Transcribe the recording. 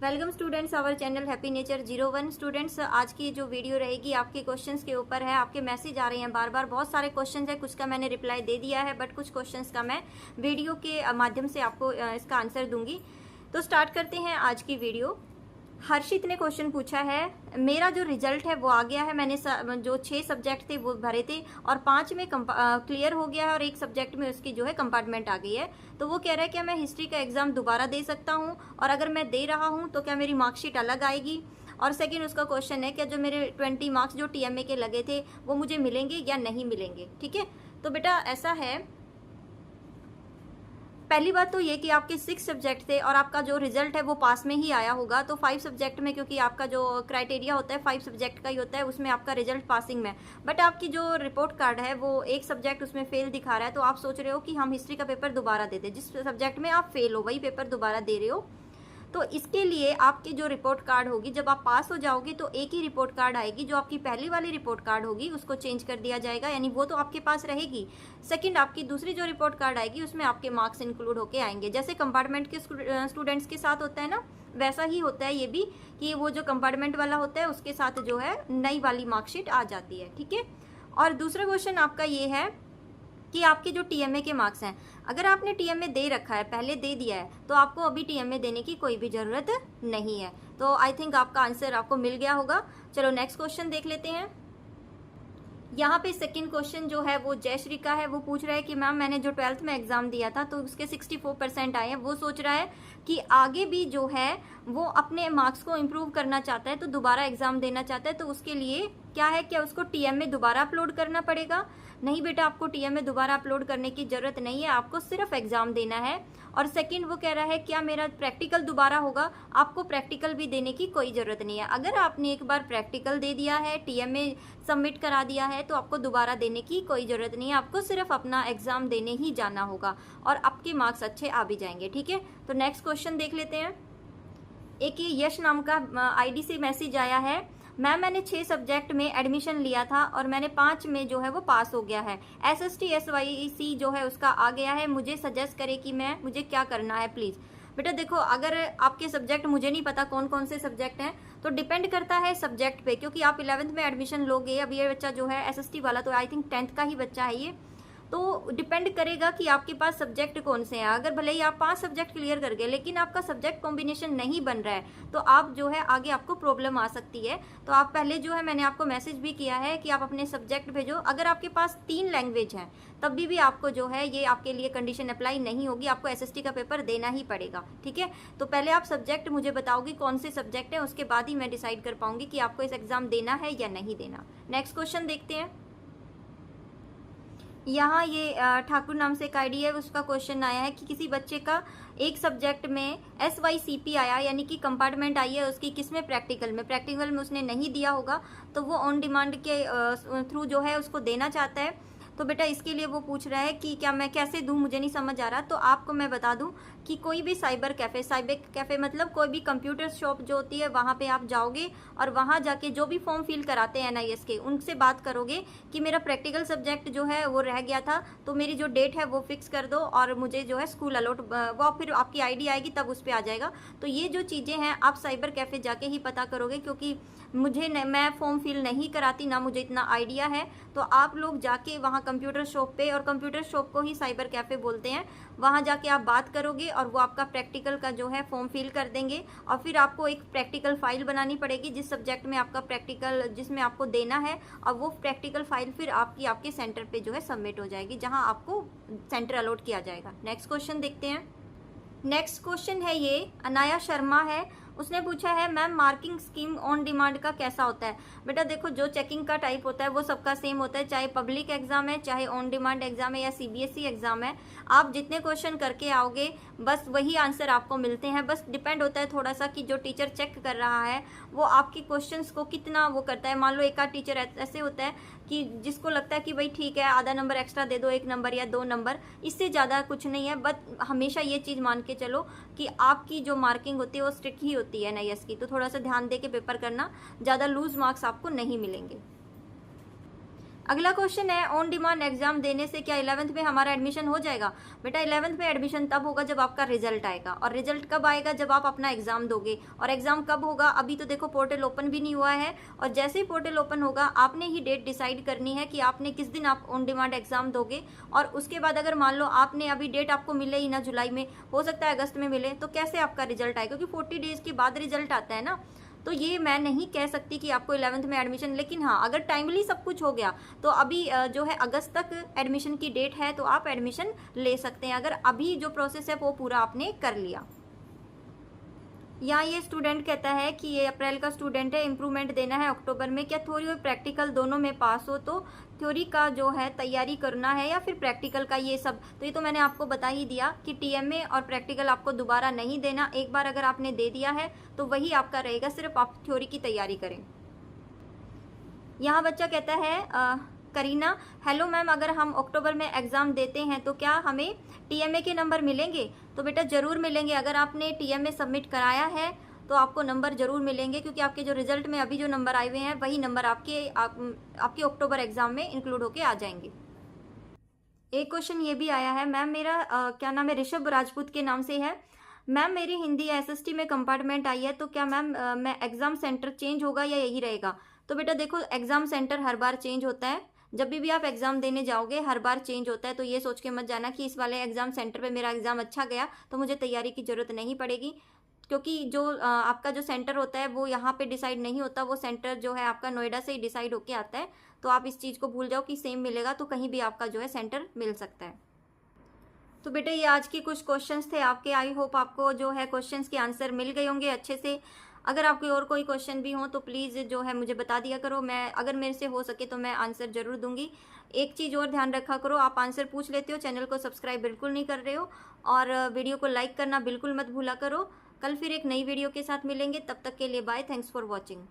Welcome students our channel happy nature 01। Students, आज की जो वीडियो रहेगी आपके क्वेश्चंस के ऊपर है। आपके मैसेज आ रहे हैं बार बार, बहुत सारे क्वेश्चंस है, कुछ का मैंने रिप्लाई दे दिया है बट कुछ क्वेश्चंस का मैं वीडियो के माध्यम से आपको इसका आंसर दूंगी। तो स्टार्ट करते हैं आज की वीडियो। हर्षित ने क्वेश्चन पूछा है, मेरा जो रिजल्ट है वो आ गया है, मैंने जो 6 सब्जेक्ट थे वो भरे थे और 5 में क्लियर हो गया है और एक सब्जेक्ट में उसकी जो है कंपार्टमेंट आ गई है। तो वो कह रहा है क्या मैं हिस्ट्री का एग्जाम दोबारा दे सकता हूँ, और अगर मैं दे रहा हूँ तो क्या मेरी मार्कशीट अलग आएगी। और सेकंड उसका क्वेश्चन है क्या जो मेरे 20 मार्क्स जो टीएमए के लगे थे वो मुझे मिलेंगे या नहीं मिलेंगे। ठीक है, तो बेटा ऐसा है, पहली बात तो ये कि आपके 6 सब्जेक्ट थे और आपका जो रिजल्ट है वो पास में ही आया होगा। तो 5 सब्जेक्ट में, क्योंकि आपका जो क्राइटेरिया होता है 5 सब्जेक्ट का ही होता है, उसमें आपका रिजल्ट पासिंग में। बट आपकी जो रिपोर्ट कार्ड है वो एक सब्जेक्ट उसमें फेल दिखा रहा है। तो आप सोच रहे हो कि हम हिस्ट्री का पेपर दोबारा दे दें, जिस सब्जेक्ट में आप फेल हो वही पेपर दोबारा दे रहे हो। तो इसके लिए आपकी जो रिपोर्ट कार्ड होगी, जब आप पास हो जाओगे तो एक ही रिपोर्ट कार्ड आएगी, जो आपकी पहली वाली रिपोर्ट कार्ड होगी उसको चेंज कर दिया जाएगा, यानी वो तो आपके पास रहेगी। सेकंड, आपकी दूसरी जो रिपोर्ट कार्ड आएगी उसमें आपके मार्क्स इंक्लूड होके आएंगे। जैसे कंपार्टमेंट के स्टूडेंट्स के साथ होता है ना, वैसा ही होता है ये भी, कि वो जो कंपार्टमेंट वाला होता है उसके साथ जो है नई वाली मार्कशीट आ जाती है। ठीक है, और दूसरा क्वेश्चन आपका ये है कि आपके जो टीएमए के मार्क्स हैं, अगर आपने टीएमए दे रखा है, पहले दे दिया है, तो आपको अभी टीएमए देने की कोई भी ज़रूरत नहीं है। तो आई थिंक आपका आंसर आपको मिल गया होगा। चलो नेक्स्ट क्वेश्चन देख लेते हैं। यहाँ पे सेकंड क्वेश्चन जो है वो जयश्री का है। वो पूछ रहा है कि मैम मैंने जो 12th में एग्जाम दिया था तो उसके 64% आए हैं। वो सोच रहा है कि आगे भी जो है वो अपने मार्क्स को इम्प्रूव करना चाहता है, तो दोबारा एग्जाम देना चाहता है। तो उसके लिए क्या है, क्या उसको टीएमए दोबारा अपलोड करना पड़ेगा? नहीं बेटा, आपको टीएमए दोबारा अपलोड करने की जरूरत नहीं है, आपको सिर्फ एग्जाम देना है। और सेकंड वो कह रहा है क्या मेरा प्रैक्टिकल दोबारा होगा? आपको प्रैक्टिकल भी देने की कोई ज़रूरत नहीं है। अगर आपने एक बार प्रैक्टिकल दे दिया है, टीएमए सबमिट करा दिया है, तो आपको दोबारा देने की कोई ज़रूरत नहीं है, आपको सिर्फ अपना एग्ज़ाम देने ही जाना होगा और आपके मार्क्स अच्छे आ भी जाएंगे। ठीक है, तो नेक्स्ट क्वेश्चन देख लेते हैं। एक ये यश नाम का आईडी से मैसेज आया है, मैम मैंने 6 सब्जेक्ट में एडमिशन लिया था और मैंने 5 में जो है वो पास हो गया है। SST SYC जो है उसका आ गया है, मुझे सजेस्ट करे कि मुझे क्या करना है प्लीज़। बेटा देखो, अगर आपके सब्जेक्ट, मुझे नहीं पता कौन कौन से सब्जेक्ट हैं, तो डिपेंड करता है सब्जेक्ट पे, क्योंकि आप 11th में एडमिशन लोगे। अब ये बच्चा जो है SST वाला, तो आई थिंक 10th का ही बच्चा है ये, तो डिपेंड करेगा कि आपके पास सब्जेक्ट कौन से हैं। अगर भले ही आप 5 सब्जेक्ट क्लियर कर गए लेकिन आपका सब्जेक्ट कॉम्बिनेशन नहीं बन रहा है, तो आप जो है आगे आपको प्रॉब्लम आ सकती है। तो आप पहले जो है, मैंने आपको मैसेज भी किया है कि आप अपने सब्जेक्ट भेजो। अगर आपके पास 3 लैंग्वेज हैं तब भी आपको जो है ये आपके लिए कंडीशन अप्लाई नहीं होगी, आपको SST का पेपर देना ही पड़ेगा। ठीक है, तो पहले आप सब्जेक्ट मुझे बताओगी कौन से सब्जेक्ट हैं, उसके बाद ही मैं डिसाइड कर पाऊंगी कि आपको इस एग्जाम देना है या नहीं देना। नेक्स्ट क्वेश्चन देखते हैं। यहाँ ये ठाकुर नाम से एक आईडी है, उसका क्वेश्चन आया है कि किसी बच्चे का एक सब्जेक्ट में SYCP आया, यानी कि कंपार्टमेंट आई है उसकी, किसमें? प्रैक्टिकल में उसने नहीं दिया होगा, तो वो ऑन डिमांड के थ्रू जो है उसको देना चाहता है। तो बेटा इसके लिए वो पूछ रहा है कि क्या मैं कैसे दूं, मुझे नहीं समझ आ रहा। तो आपको मैं बता दूं कि कोई भी साइबर कैफ़े मतलब कोई भी कंप्यूटर शॉप जो होती है वहाँ पे आप जाओगे और वहाँ जाके जो भी फॉर्म फिल कराते हैं NIS के, उनसे बात करोगे कि मेरा प्रैक्टिकल सब्जेक्ट जो है वो रह गया था, तो मेरी जो डेट है वो फिक्स कर दो और मुझे जो है स्कूल अलॉट, वो फिर आपकी ID आएगी तब उस पर आ जाएगा। तो ये जो चीज़ें हैं आप साइबर कैफ़े जाके ही पता करोगे, क्योंकि मैं फॉर्म फिल नहीं कराती, ना मुझे इतना आइडिया है। तो आप लोग जाके वहाँ कंप्यूटर शॉप पे, और कंप्यूटर शॉप को ही साइबर कैफ़े बोलते हैं, वहाँ जाके आप बात करोगे और वो आपका प्रैक्टिकल का जो है फॉर्म फिल कर देंगे। और फिर आपको एक प्रैक्टिकल फाइल बनानी पड़ेगी जिस सब्जेक्ट में आपका प्रैक्टिकल, जिसमें आपको देना है, और वो प्रैक्टिकल फाइल फिर आपके सेंटर पे जो है सबमिट हो जाएगी, जहाँ आपको सेंटर अलॉट किया जाएगा। नेक्स्ट क्वेश्चन देखते हैं। नेक्स्ट क्वेश्चन है ये अनाया शर्मा है, उसने पूछा है ma'am marking scheme on demand का कैसा होता है? बेटा देखो, जो चेकिंग का टाइप होता है वो सबका सेम होता है, चाहे पब्लिक एग्जाम है, चाहे ऑन डिमांड एग्जाम है, या CBSE एग्जाम है। आप जितने क्वेश्चन करके आओगे बस वही आंसर आपको मिलते हैं। बस डिपेंड होता है थोड़ा सा कि जो टीचर चेक कर रहा है वो आपके क्वेश्चंस को कितना वो करता है। मान लो एक आध टीचर ऐसे होता है कि जिसको लगता है कि भाई ठीक है आधा नंबर एक्स्ट्रा दे दो, 1 नंबर या 2 नंबर, इससे ज़्यादा कुछ नहीं है। बट हमेशा ये चीज़ मान के चलो कि आपकी जो मार्किंग होती है वो स्ट्रिक्ट ही होती है NIS की, तो थोड़ा सा ध्यान दे के पेपर करना, ज़्यादा लूज मार्क्स आपको नहीं मिलेंगे। अगला क्वेश्चन है, ऑन डिमांड एग्जाम देने से क्या 11th में हमारा एडमिशन हो जाएगा? बेटा 11th में एडमिशन तब होगा जब आपका रिजल्ट आएगा, और रिजल्ट कब आएगा? जब आप अपना एग्जाम दोगे। और एग्जाम कब होगा? अभी तो देखो पोर्टल ओपन भी नहीं हुआ है, और जैसे ही पोर्टल ओपन होगा आपने ही डेट डिसाइड करनी है कि आपने किस दिन आप ऑन डिमांड एग्जाम दोगे। और उसके बाद अगर मान लो आपने अभी डेट आपको मिले ही ना जुलाई में, हो सकता है अगस्त में मिले, तो कैसे आपका रिजल्ट आए? क्योंकि 40 डेज के बाद रिजल्ट आता है ना। तो ये मैं नहीं कह सकती कि आपको 11th में एडमिशन, लेकिन हाँ अगर टाइमली सब कुछ हो गया तो अभी जो है अगस्त तक एडमिशन की डेट है, तो आप एडमिशन ले सकते हैं, अगर अभी जो प्रोसेस है वो पूरा आपने कर लिया। यहाँ ये स्टूडेंट कहता है कि ये अप्रैल का स्टूडेंट है, इम्प्रूवमेंट देना है अक्टूबर में, क्या थ्योरी और प्रैक्टिकल दोनों में पास हो तो थ्योरी का जो है तैयारी करना है या फिर प्रैक्टिकल का? ये सब तो ये तो मैंने आपको बता ही दिया कि टीएमए और प्रैक्टिकल आपको दोबारा नहीं देना, एक बार अगर आपने दे दिया है तो वही आपका रहेगा, सिर्फ आप थ्योरी की तैयारी करें। यहाँ बच्चा कहता है करीना, हेलो मैम, अगर हम अक्टूबर में एग्ज़ाम देते हैं तो क्या हमें टीएमए के नंबर मिलेंगे? तो बेटा ज़रूर मिलेंगे, अगर आपने टीएमए सबमिट कराया है तो आपको नंबर ज़रूर मिलेंगे, क्योंकि आपके जो रिजल्ट में अभी जो नंबर आए हुए हैं वही नंबर आपके अक्टूबर एग्ज़ाम में इंक्लूड होके आ जाएंगे। एक क्वेश्चन ये भी आया है, मैम मेरा क्या नाम है, ऋषभ राजपूत के नाम से है। मैम मेरी हिंदी एसएसटी में कंपार्टमेंट आई है, तो क्या मैम मैं एग्ज़ाम सेंटर चेंज होगा या यही रहेगा? तो बेटा देखो, एग्ज़ाम सेंटर हर बार चेंज होता है, जब भी आप एग्ज़ाम देने जाओगे हर बार चेंज होता है। तो ये सोच के मत जाना कि इस वाले एग्ज़ाम सेंटर पे मेरा एग्ज़ाम अच्छा गया तो मुझे तैयारी की ज़रूरत नहीं पड़ेगी, क्योंकि जो आपका जो सेंटर होता है वो यहाँ पे डिसाइड नहीं होता, वो सेंटर जो है आपका नोएडा से ही डिसाइड होके आता है। तो आप इस चीज़ को भूल जाओ कि सेम मिलेगा, तो कहीं भी आपका जो है सेंटर मिल सकता है। तो बेटा ये आज के कुछ क्वेश्चंस थे आपके, आई होप आपको जो है क्वेश्चंस के आंसर मिल गए होंगे अच्छे से। अगर आपके और कोई क्वेश्चन भी हो तो प्लीज़ जो है मुझे बता दिया करो, मैं अगर मेरे से हो सके तो मैं आंसर ज़रूर दूंगी। एक चीज़ और ध्यान रखा करो, आप आंसर पूछ लेते हो, चैनल को सब्सक्राइब बिल्कुल नहीं कर रहे हो, और वीडियो को लाइक करना बिल्कुल मत भूला करो। कल फिर एक नई वीडियो के साथ मिलेंगे, तब तक के लिए बाय, थैंक्स फॉर वॉचिंग।